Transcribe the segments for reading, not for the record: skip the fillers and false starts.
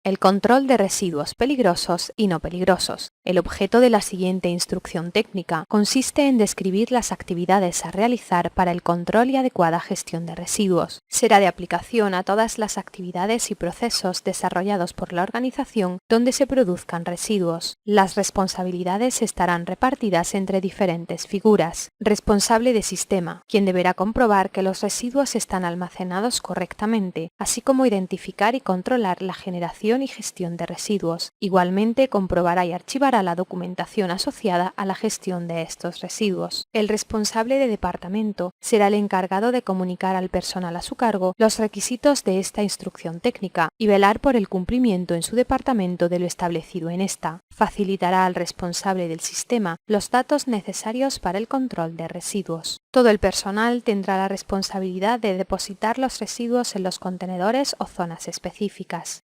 El control de residuos peligrosos y no peligrosos. El objeto de la siguiente instrucción técnica consiste en describir las actividades a realizar para el control y adecuada gestión de residuos. Será de aplicación a todas las actividades y procesos desarrollados por la organización donde se produzcan residuos. Las responsabilidades estarán repartidas entre diferentes figuras. Responsable de sistema, quien deberá comprobar que los residuos están almacenados correctamente, así como identificar y controlar la generación y gestión de residuos. Igualmente comprobará y archivará la documentación asociada a la gestión de estos residuos. El responsable de departamento será el encargado de comunicar al personal a su cargo los requisitos de esta instrucción técnica y velar por el cumplimiento en su departamento de lo establecido en esta. Facilitará al responsable del sistema los datos necesarios para el control de residuos. Todo el personal tendrá la responsabilidad de depositar los residuos en los contenedores o zonas específicas.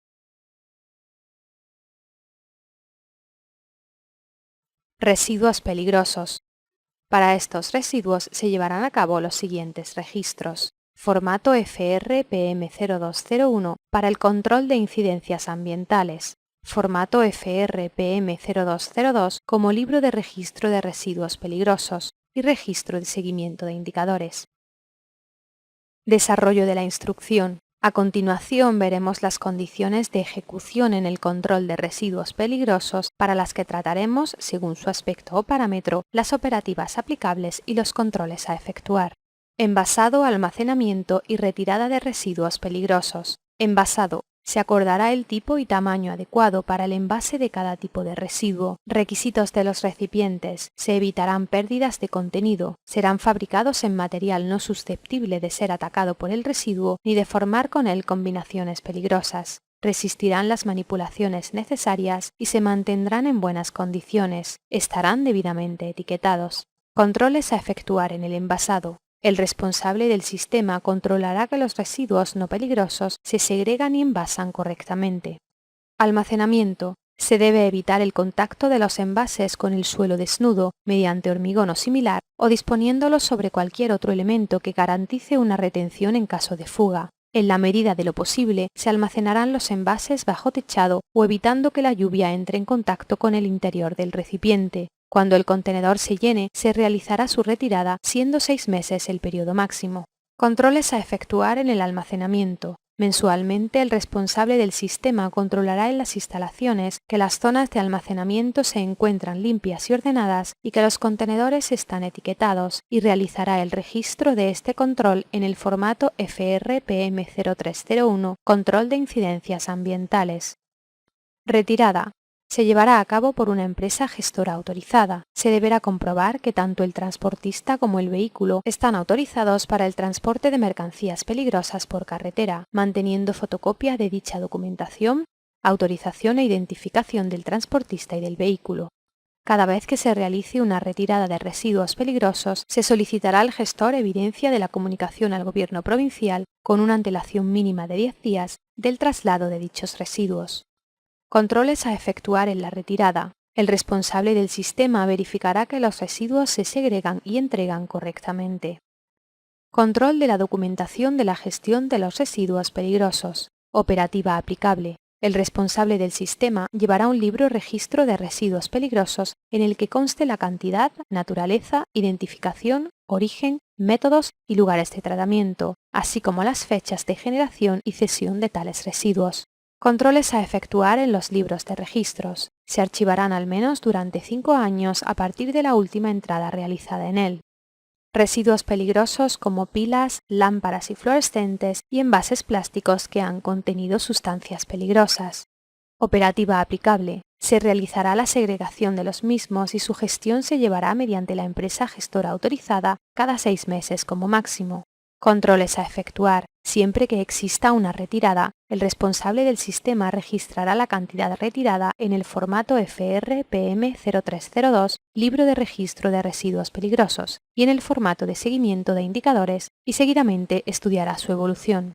Residuos peligrosos. Para estos residuos se llevarán a cabo los siguientes registros. Formato FR PM0201 para el control de incidencias ambientales. Formato FR PM0202 como libro de registro de residuos peligrosos y registro de seguimiento de indicadores. Desarrollo de la instrucción. A continuación veremos las condiciones de ejecución en el control de residuos peligrosos para las que trataremos, según su aspecto o parámetro, las operativas aplicables y los controles a efectuar. Envasado, almacenamiento y retirada de residuos peligrosos. Envasado. Se acordará el tipo y tamaño adecuado para el envase de cada tipo de residuo. Requisitos de los recipientes. Se evitarán pérdidas de contenido. Serán fabricados en material no susceptible de ser atacado por el residuo ni de formar con él combinaciones peligrosas. Resistirán las manipulaciones necesarias y se mantendrán en buenas condiciones. Estarán debidamente etiquetados. Controles a efectuar en el envasado. El responsable del sistema controlará que los residuos no peligrosos se segregan y envasan correctamente. Almacenamiento. Se debe evitar el contacto de los envases con el suelo desnudo mediante hormigón o similar o disponiéndolos sobre cualquier otro elemento que garantice una retención en caso de fuga. En la medida de lo posible, se almacenarán los envases bajo techado o evitando que la lluvia entre en contacto con el interior del recipiente. Cuando el contenedor se llene, se realizará su retirada, siendo 6 meses el periodo máximo. Controles a efectuar en el almacenamiento. Mensualmente, el responsable del sistema controlará en las instalaciones que las zonas de almacenamiento se encuentran limpias y ordenadas y que los contenedores están etiquetados, y realizará el registro de este control en el formato FR PM0301, control de incidencias ambientales. Retirada. Se llevará a cabo por una empresa gestora autorizada. Se deberá comprobar que tanto el transportista como el vehículo están autorizados para el transporte de mercancías peligrosas por carretera, manteniendo fotocopia de dicha documentación, autorización e identificación del transportista y del vehículo. Cada vez que se realice una retirada de residuos peligrosos, se solicitará al gestor evidencia de la comunicación al gobierno provincial con una antelación mínima de 10 días del traslado de dichos residuos. Controles a efectuar en la retirada. El responsable del sistema verificará que los residuos se segregan y entregan correctamente. Control de la documentación de la gestión de los residuos peligrosos. Operativa aplicable. El responsable del sistema llevará un libro registro de residuos peligrosos en el que conste la cantidad, naturaleza, identificación, origen, métodos y lugares de tratamiento, así como las fechas de generación y cesión de tales residuos. Controles a efectuar en los libros de registros. Se archivarán al menos durante 5 años a partir de la última entrada realizada en él. Residuos peligrosos como pilas, lámparas y fluorescentes y envases plásticos que han contenido sustancias peligrosas. Operativa aplicable. Se realizará la segregación de los mismos y su gestión se llevará mediante la empresa gestora autorizada cada 6 meses como máximo. Controles a efectuar. Siempre que exista una retirada, el responsable del sistema registrará la cantidad retirada en el formato FR PM0302, libro de registro de residuos peligrosos, y en el formato de seguimiento de indicadores, y seguidamente estudiará su evolución.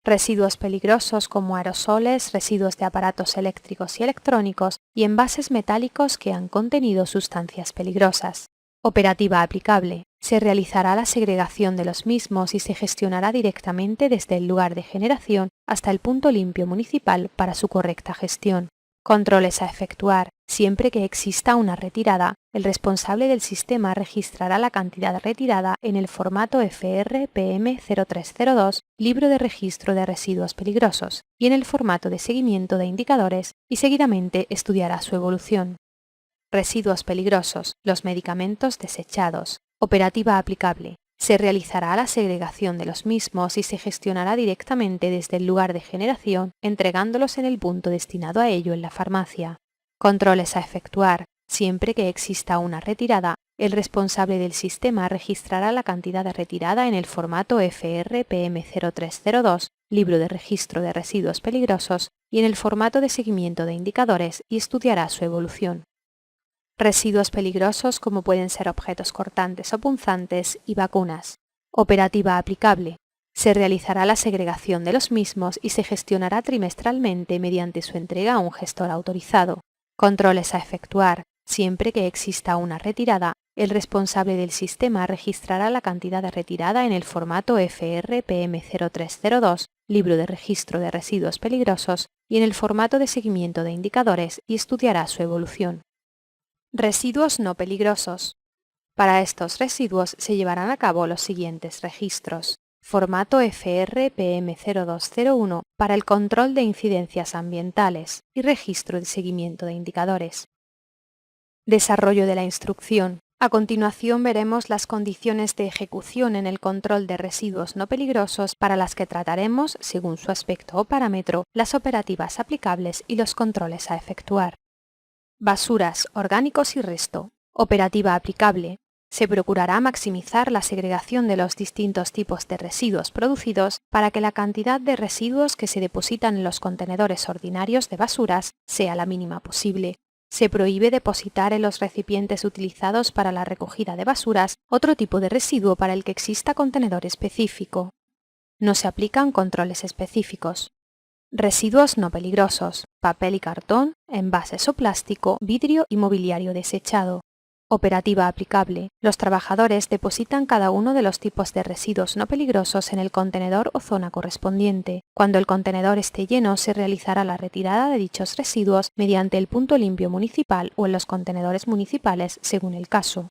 Residuos peligrosos como aerosoles, residuos de aparatos eléctricos y electrónicos y envases metálicos que han contenido sustancias peligrosas. Operativa aplicable. Se realizará la segregación de los mismos y se gestionará directamente desde el lugar de generación hasta el punto limpio municipal para su correcta gestión. Controles a efectuar. Siempre que exista una retirada, el responsable del sistema registrará la cantidad retirada en el formato FRPM0302, Libro de Registro de Residuos Peligrosos, y en el formato de seguimiento de indicadores, y seguidamente estudiará su evolución. Residuos peligrosos. Los medicamentos desechados. Operativa aplicable. Se realizará la segregación de los mismos y se gestionará directamente desde el lugar de generación, entregándolos en el punto destinado a ello en la farmacia. Controles a efectuar. Siempre que exista una retirada, el responsable del sistema registrará la cantidad retirada en el formato FRPM0302, Libro de Registro de Residuos Peligrosos, y en el formato de seguimiento de indicadores y estudiará su evolución. Residuos peligrosos como pueden ser objetos cortantes o punzantes y vacunas. Operativa aplicable. Se realizará la segregación de los mismos y se gestionará trimestralmente mediante su entrega a un gestor autorizado. Controles a efectuar. Siempre que exista una retirada, el responsable del sistema registrará la cantidad retirada en el formato FRPM0302, Libro de Registro de Residuos Peligrosos, y en el formato de seguimiento de indicadores y estudiará su evolución. Residuos no peligrosos. Para estos residuos se llevarán a cabo los siguientes registros. Formato FRPM0201 para el control de incidencias ambientales y registro de seguimiento de indicadores. Desarrollo de la instrucción. A continuación veremos las condiciones de ejecución en el control de residuos no peligrosos para las que trataremos, según su aspecto o parámetro, las operativas aplicables y los controles a efectuar. Basuras, orgánicos y resto. Operativa aplicable. Se procurará maximizar la segregación de los distintos tipos de residuos producidos para que la cantidad de residuos que se depositan en los contenedores ordinarios de basuras sea la mínima posible. Se prohíbe depositar en los recipientes utilizados para la recogida de basuras otro tipo de residuo para el que exista contenedor específico. No se aplican controles específicos. Residuos no peligrosos. Papel y cartón, envases o plástico, vidrio y mobiliario desechado. Operativa aplicable. Los trabajadores depositan cada uno de los tipos de residuos no peligrosos en el contenedor o zona correspondiente. Cuando el contenedor esté lleno, se realizará la retirada de dichos residuos mediante el punto limpio municipal o en los contenedores municipales, según el caso.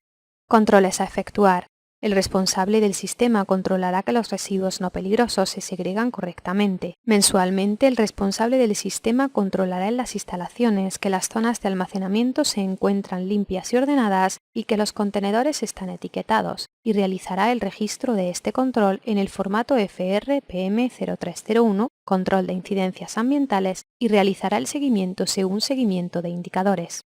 Controles a efectuar. El responsable del sistema controlará que los residuos no peligrosos se segregan correctamente. Mensualmente, el responsable del sistema controlará en las instalaciones que las zonas de almacenamiento se encuentran limpias y ordenadas y que los contenedores están etiquetados, y realizará el registro de este control en el formato FRPM0301, Control de Incidencias Ambientales, y realizará el seguimiento según seguimiento de indicadores.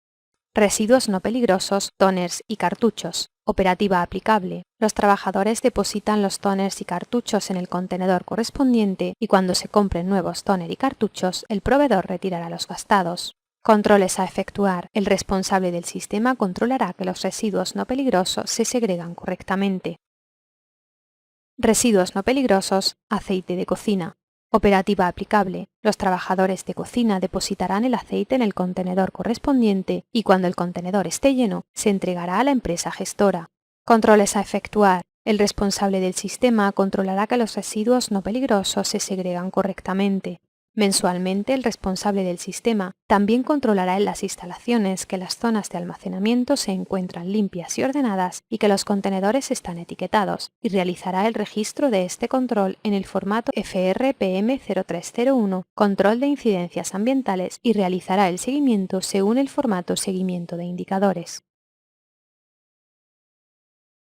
Residuos no peligrosos, tóners y cartuchos. Operativa aplicable. Los trabajadores depositan los tóners y cartuchos en el contenedor correspondiente y cuando se compren nuevos tóner y cartuchos, el proveedor retirará los gastados. Controles a efectuar. El responsable del sistema controlará que los residuos no peligrosos se segregan correctamente. Residuos no peligrosos, aceite de cocina. Operativa aplicable. Los trabajadores de cocina depositarán el aceite en el contenedor correspondiente y cuando el contenedor esté lleno, se entregará a la empresa gestora. Controles a efectuar. El responsable del sistema controlará que los residuos no peligrosos se segregan correctamente. Mensualmente, el responsable del sistema también controlará en las instalaciones que las zonas de almacenamiento se encuentran limpias y ordenadas y que los contenedores están etiquetados, y realizará el registro de este control en el formato FRPM0301, Control de Incidencias Ambientales, y realizará el seguimiento según el formato Seguimiento de Indicadores.